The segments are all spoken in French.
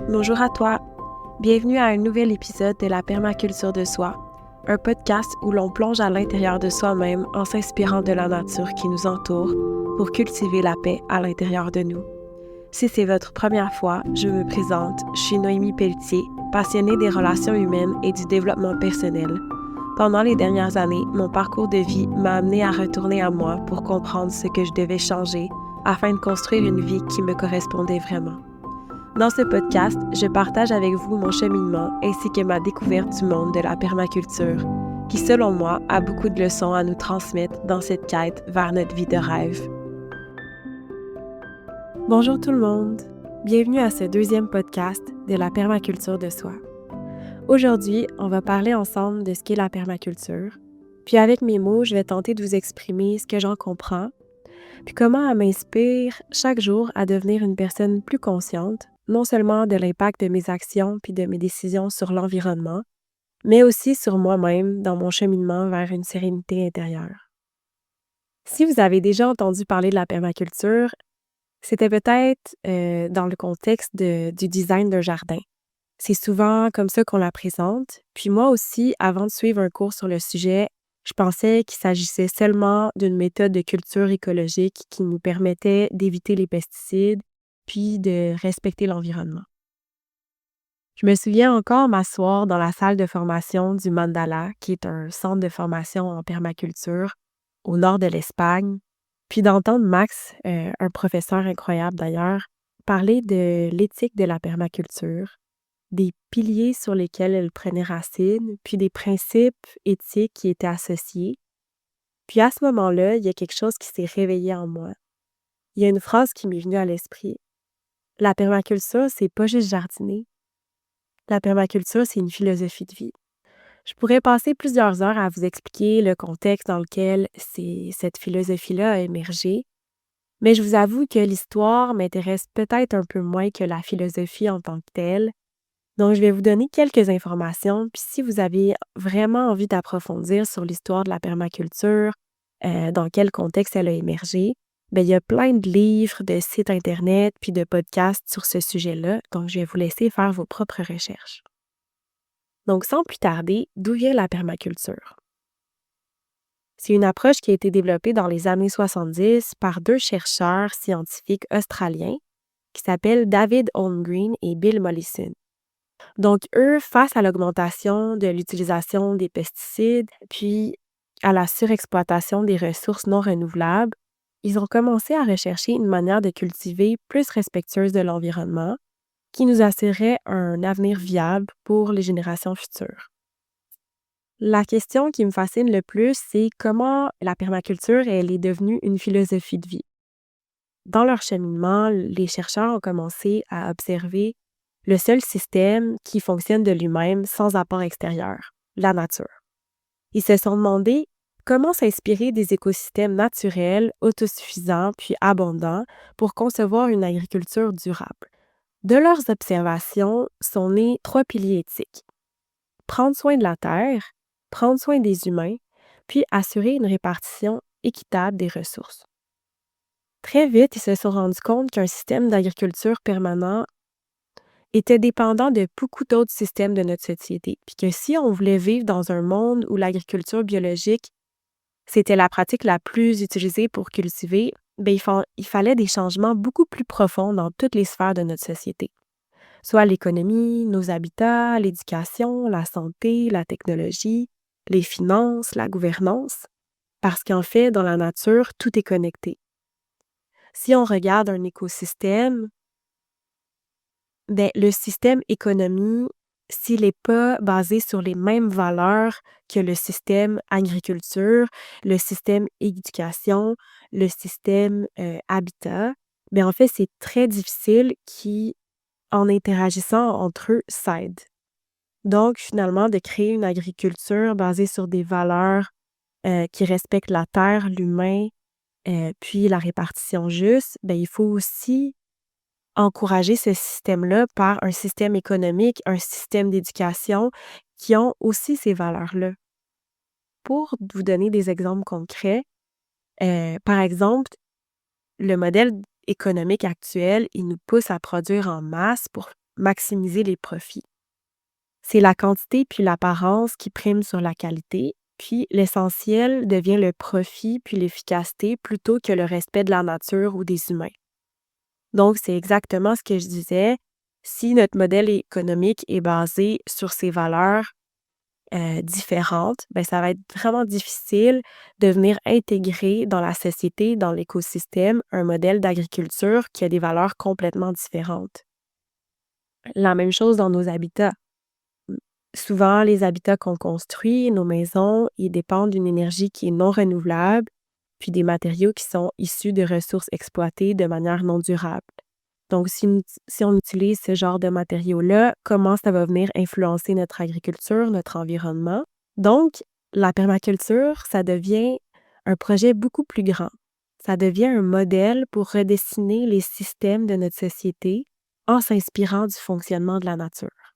Bonjour à toi. Bienvenue à un nouvel épisode de la permaculture de soi, un podcast où l'on plonge à l'intérieur de soi-même en s'inspirant de la nature qui nous entoure pour cultiver la paix à l'intérieur de nous. Si c'est votre première fois, je me présente, je suis Noémie Pelletier, passionnée des relations humaines et du développement personnel. Pendant les dernières années, mon parcours de vie m'a amené à retourner à moi pour comprendre ce que je devais changer afin de construire une vie qui me correspondait vraiment. Dans ce podcast, je partage avec vous mon cheminement ainsi que ma découverte du monde de la permaculture, qui selon moi a beaucoup de leçons à nous transmettre dans cette quête vers notre vie de rêve. Bonjour tout le monde, bienvenue à ce deuxième podcast de la permaculture de soi. Aujourd'hui, on va parler ensemble de ce qu'est la permaculture, puis avec mes mots, je vais tenter de vous exprimer ce que j'en comprends, puis comment elle m'inspire chaque jour à devenir une personne plus consciente, non seulement de l'impact de mes actions puis de mes décisions sur l'environnement, mais aussi sur moi-même dans mon cheminement vers une sérénité intérieure. Si vous avez déjà entendu parler de la permaculture, c'était peut-être dans le contexte du design d'un jardin. C'est souvent comme ça qu'on la présente. Puis moi aussi, avant de suivre un cours sur le sujet, je pensais qu'il s'agissait seulement d'une méthode de culture écologique qui nous permettait d'éviter les pesticides puis de respecter l'environnement. Je me souviens encore m'asseoir dans la salle de formation du Mandala, qui est un centre de formation en permaculture au nord de l'Espagne, puis d'entendre Max, un professeur incroyable d'ailleurs, parler de l'éthique de la permaculture, des piliers sur lesquels elle prenait racine, puis des principes éthiques qui étaient associés. Puis à ce moment-là, il y a quelque chose qui s'est réveillé en moi. Il y a une phrase qui m'est venue à l'esprit. La permaculture, c'est pas juste jardiner. La permaculture, c'est une philosophie de vie. Je pourrais passer plusieurs heures à vous expliquer le contexte dans lequel cette philosophie-là a émergé, mais je vous avoue que l'histoire m'intéresse peut-être un peu moins que la philosophie en tant que telle. Donc, je vais vous donner quelques informations, puis si vous avez vraiment envie d'approfondir sur l'histoire de la permaculture, dans quel contexte elle a émergé, bien, il y a plein de livres, de sites Internet, puis de podcasts sur ce sujet-là, donc je vais vous laisser faire vos propres recherches. Donc, sans plus tarder, d'où vient la permaculture? C'est une approche qui a été développée dans les années 70 par deux chercheurs scientifiques australiens qui s'appellent David Holmgreen et Bill Mollison. Donc, eux, face à l'augmentation de l'utilisation des pesticides, puis à la surexploitation des ressources non renouvelables, ils ont commencé à rechercher une manière de cultiver plus respectueuse de l'environnement qui nous assurerait un avenir viable pour les générations futures. La question qui me fascine le plus, c'est comment la permaculture, elle est devenue une philosophie de vie. Dans leur cheminement, les chercheurs ont commencé à observer le seul système qui fonctionne de lui-même sans apport extérieur, la nature. Ils se sont demandé comment s'inspirer des écosystèmes naturels, autosuffisants puis abondants pour concevoir une agriculture durable. De leurs observations sont nés trois piliers éthiques. Prendre soin de la terre, prendre soin des humains, puis assurer une répartition équitable des ressources. Très vite, ils se sont rendus compte qu'un système d'agriculture permanent était dépendant de beaucoup d'autres systèmes de notre société, puis que si on voulait vivre dans un monde où l'agriculture biologique, c'était la pratique la plus utilisée pour cultiver, bien, il fallait des changements beaucoup plus profonds dans toutes les sphères de notre société, soit l'économie, nos habitats, l'éducation, la santé, la technologie, les finances, la gouvernance, parce qu'en fait, dans la nature, tout est connecté. Si on regarde un écosystème, bien, le système économie, s'il n'est pas basé sur les mêmes valeurs que le système agriculture, le système éducation, le système habitat, bien, en fait, c'est très difficile qui, en interagissant entre eux, s'aident. Donc, finalement, de créer une agriculture basée sur des valeurs qui respectent la terre, l'humain, puis la répartition juste, bien, il faut aussi encourager ce système-là par un système économique, un système d'éducation qui ont aussi ces valeurs-là. Pour vous donner des exemples concrets, par exemple, le modèle économique actuel, il nous pousse à produire en masse pour maximiser les profits. C'est la quantité puis l'apparence qui priment sur la qualité, puis l'essentiel devient le profit puis l'efficacité plutôt que le respect de la nature ou des humains. Donc, c'est exactement ce que je disais. Si notre modèle économique est basé sur ces valeurs différentes, ben, ça va être vraiment difficile de venir intégrer dans la société, dans l'écosystème, un modèle d'agriculture qui a des valeurs complètement différentes. La même chose dans nos habitats. Mmh. Souvent, les habitats qu'on construit, nos maisons, ils dépendent d'une énergie qui est non renouvelable, puis des matériaux qui sont issus de ressources exploitées de manière non durable. Donc, si on utilise ce genre de matériaux-là, comment ça va venir influencer notre agriculture, notre environnement? Donc, la permaculture, ça devient un projet beaucoup plus grand. Ça devient un modèle pour redessiner les systèmes de notre société en s'inspirant du fonctionnement de la nature.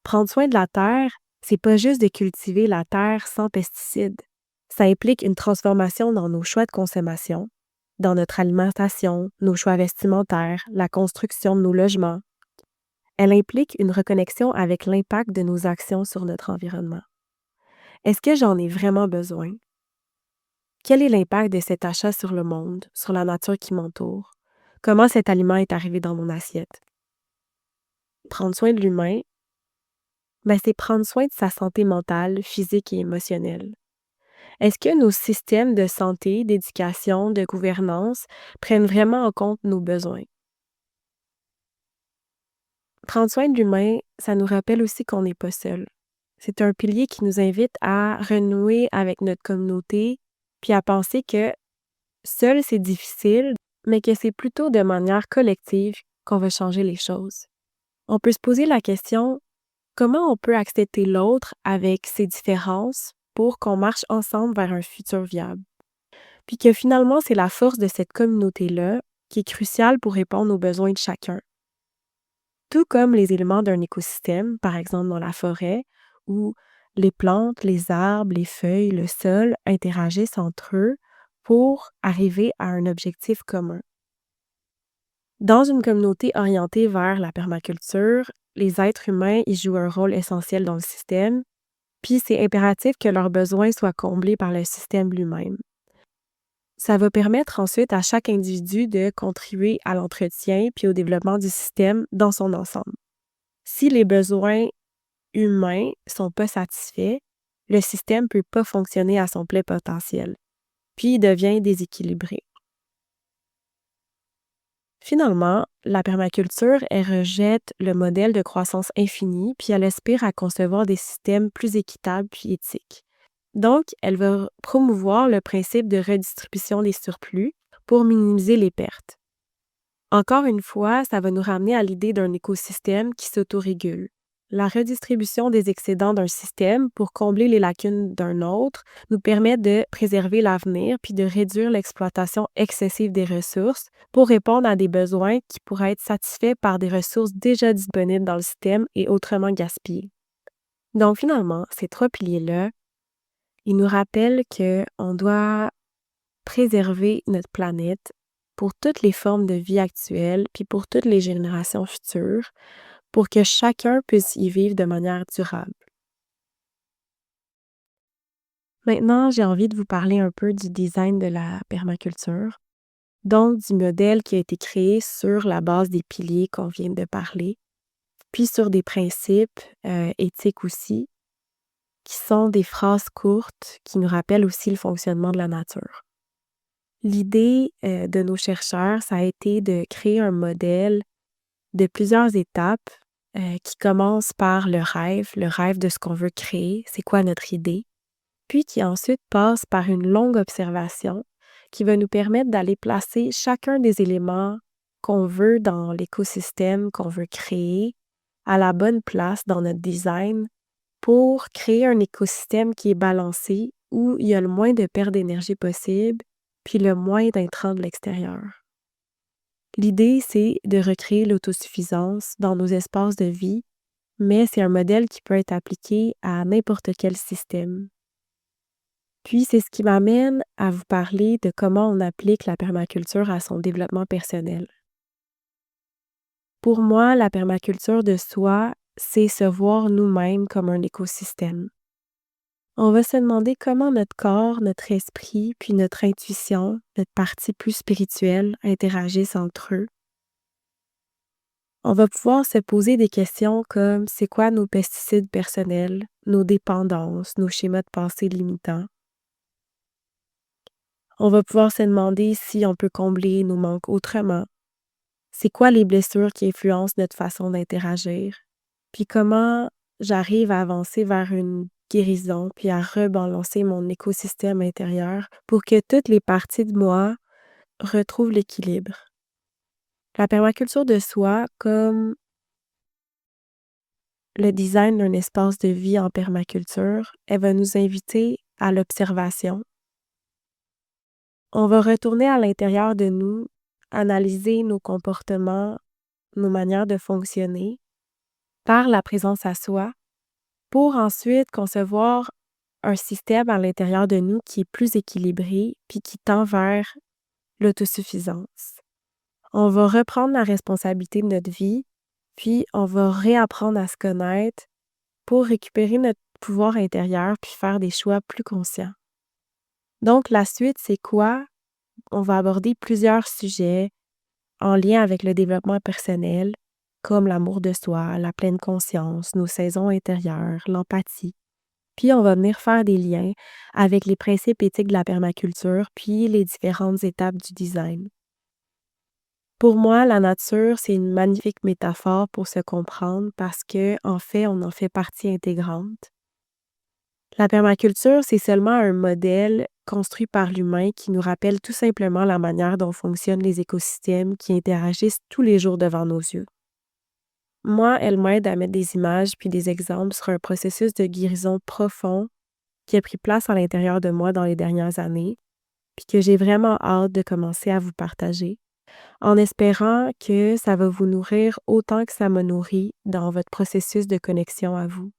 Prendre soin de la terre, c'est pas juste de cultiver la terre sans pesticides. Ça implique une transformation dans nos choix de consommation, dans notre alimentation, nos choix vestimentaires, la construction de nos logements. Elle implique une reconnexion avec l'impact de nos actions sur notre environnement. Est-ce que j'en ai vraiment besoin? Quel est l'impact de cet achat sur le monde, sur la nature qui m'entoure? Comment cet aliment est arrivé dans mon assiette? Prendre soin de l'humain, ben, c'est prendre soin de sa santé mentale, physique et émotionnelle. Est-ce que nos systèmes de santé, d'éducation, de gouvernance prennent vraiment en compte nos besoins? Prendre soin de l'humain, ça nous rappelle aussi qu'on n'est pas seul. C'est un pilier qui nous invite à renouer avec notre communauté, puis à penser que seul c'est difficile, mais que c'est plutôt de manière collective qu'on va changer les choses. On peut se poser la question, comment on peut accepter l'autre avec ses différences pour qu'on marche ensemble vers un futur viable? Puis que finalement, c'est la force de cette communauté-là qui est cruciale pour répondre aux besoins de chacun. Tout comme les éléments d'un écosystème, par exemple dans la forêt, où les plantes, les arbres, les feuilles, le sol interagissent entre eux pour arriver à un objectif commun. Dans une communauté orientée vers la permaculture, les êtres humains y jouent un rôle essentiel dans le système, puis c'est impératif que leurs besoins soient comblés par le système lui-même. Ça va permettre ensuite à chaque individu de contribuer à l'entretien puis au développement du système dans son ensemble. Si les besoins humains sont pas satisfaits, le système peut pas fonctionner à son plein potentiel, puis il devient déséquilibré. Finalement, la permaculture, elle rejette le modèle de croissance infinie, puis elle aspire à concevoir des systèmes plus équitables puis éthiques. Donc, elle va promouvoir le principe de redistribution des surplus pour minimiser les pertes. Encore une fois, ça va nous ramener à l'idée d'un écosystème qui s'autorégule. La redistribution des excédents d'un système pour combler les lacunes d'un autre nous permet de préserver l'avenir puis de réduire l'exploitation excessive des ressources pour répondre à des besoins qui pourraient être satisfaits par des ressources déjà disponibles dans le système et autrement gaspillées. Donc finalement, ces trois piliers-là, ils nous rappellent qu'on doit préserver notre planète pour toutes les formes de vie actuelles puis pour toutes les générations futures, pour que chacun puisse y vivre de manière durable. Maintenant, j'ai envie de vous parler un peu du design de la permaculture, donc du modèle qui a été créé sur la base des piliers qu'on vient de parler, puis sur des principes éthiques aussi, qui sont des phrases courtes qui nous rappellent aussi le fonctionnement de la nature. L'idée de nos chercheurs, ça a été de créer un modèle de plusieurs étapes qui commence par le rêve de ce qu'on veut créer, c'est quoi notre idée, puis qui ensuite passe par une longue observation qui va nous permettre d'aller placer chacun des éléments qu'on veut dans l'écosystème qu'on veut créer à la bonne place dans notre design pour créer un écosystème qui est balancé où il y a le moins de perte d'énergie possible puis le moins d'intrants de l'extérieur. L'idée, c'est de recréer l'autosuffisance dans nos espaces de vie, mais c'est un modèle qui peut être appliqué à n'importe quel système. Puis, c'est ce qui m'amène à vous parler de comment on applique la permaculture à son développement personnel. Pour moi, la permaculture de soi, c'est se voir nous-mêmes comme un écosystème. On va se demander comment notre corps, notre esprit, puis notre intuition, notre partie plus spirituelle interagissent entre eux. On va pouvoir se poser des questions comme c'est quoi nos pesticides personnels, nos dépendances, nos schémas de pensée limitants. On va pouvoir se demander si on peut combler nos manques autrement. C'est quoi les blessures qui influencent notre façon d'interagir? Puis comment j'arrive à avancer vers une guérison, puis à rebalancer mon écosystème intérieur pour que toutes les parties de moi retrouvent l'équilibre. La permaculture de soi, comme le design d'un espace de vie en permaculture, elle va nous inviter à l'observation. On va retourner à l'intérieur de nous, analyser nos comportements, nos manières de fonctionner par la présence à soi, pour ensuite concevoir un système à l'intérieur de nous qui est plus équilibré puis qui tend vers l'autosuffisance. On va reprendre la responsabilité de notre vie, puis on va réapprendre à se connaître pour récupérer notre pouvoir intérieur puis faire des choix plus conscients. Donc, la suite, c'est quoi? On va aborder plusieurs sujets en lien avec le développement personnel, comme l'amour de soi, la pleine conscience, nos saisons intérieures, l'empathie. Puis on va venir faire des liens avec les principes éthiques de la permaculture, puis les différentes étapes du design. Pour moi, la nature, c'est une magnifique métaphore pour se comprendre parce que, en fait, on en fait partie intégrante. La permaculture, c'est seulement un modèle construit par l'humain qui nous rappelle tout simplement la manière dont fonctionnent les écosystèmes qui interagissent tous les jours devant nos yeux. Moi, elle m'aide à mettre des images puis des exemples sur un processus de guérison profond qui a pris place à l'intérieur de moi dans les dernières années, puis que j'ai vraiment hâte de commencer à vous partager, en espérant que ça va vous nourrir autant que ça me nourrit dans votre processus de connexion à vous.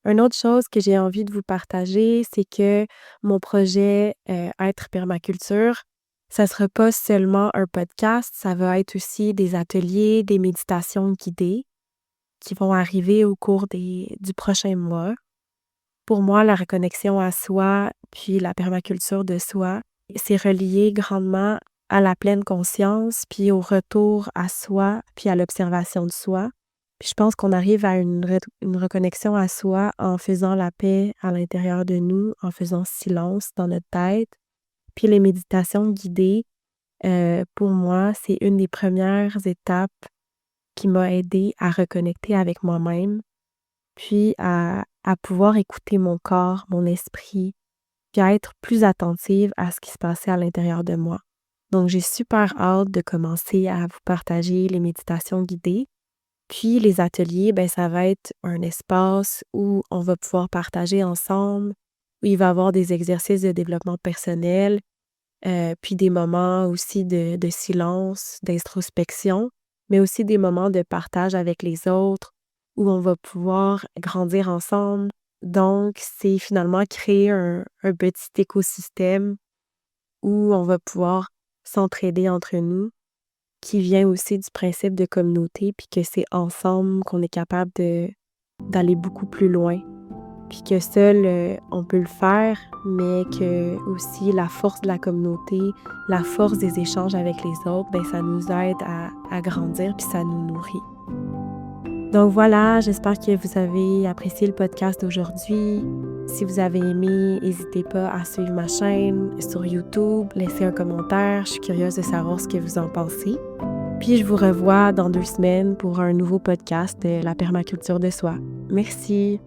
Une autre chose que j'ai envie de vous partager, c'est que mon projet Être Permaculture, ça ne sera pas seulement un podcast, ça va être aussi des ateliers, des méditations guidées qui vont arriver au cours du prochain mois. Pour moi, la reconnexion à soi, puis la permaculture de soi, c'est relié grandement à la pleine conscience, puis au retour à soi, puis à l'observation de soi. Puis je pense qu'on arrive à une reconnexion à soi en faisant la paix à l'intérieur de nous, en faisant silence dans notre tête. Puis les méditations guidées, pour moi, c'est une des premières étapes qui m'a aidée à reconnecter avec moi-même, puis à pouvoir écouter mon corps, mon esprit, puis à être plus attentive à ce qui se passait à l'intérieur de moi. Donc, j'ai super hâte de commencer à vous partager les méditations guidées. Puis les ateliers, ben ça va être un espace où on va pouvoir partager ensemble, où il va y avoir des exercices de développement personnel, puis des moments aussi de silence, d'introspection, mais aussi des moments de partage avec les autres, où on va pouvoir grandir ensemble. Donc, c'est finalement créer un petit écosystème où on va pouvoir s'entraider entre nous, qui vient aussi du principe de communauté, puis que c'est ensemble qu'on est capable d'aller beaucoup plus loin. Puis que seul, on peut le faire, mais que aussi la force de la communauté, la force des échanges avec les autres, ben ça nous aide à grandir, puis ça nous nourrit. Donc voilà, j'espère que vous avez apprécié le podcast d'aujourd'hui. Si vous avez aimé, n'hésitez pas à suivre ma chaîne sur YouTube, laisser un commentaire. Je suis curieuse de savoir ce que vous en pensez. Puis je vous revois dans 2 semaines pour un nouveau podcast de la permaculture de soi. Merci!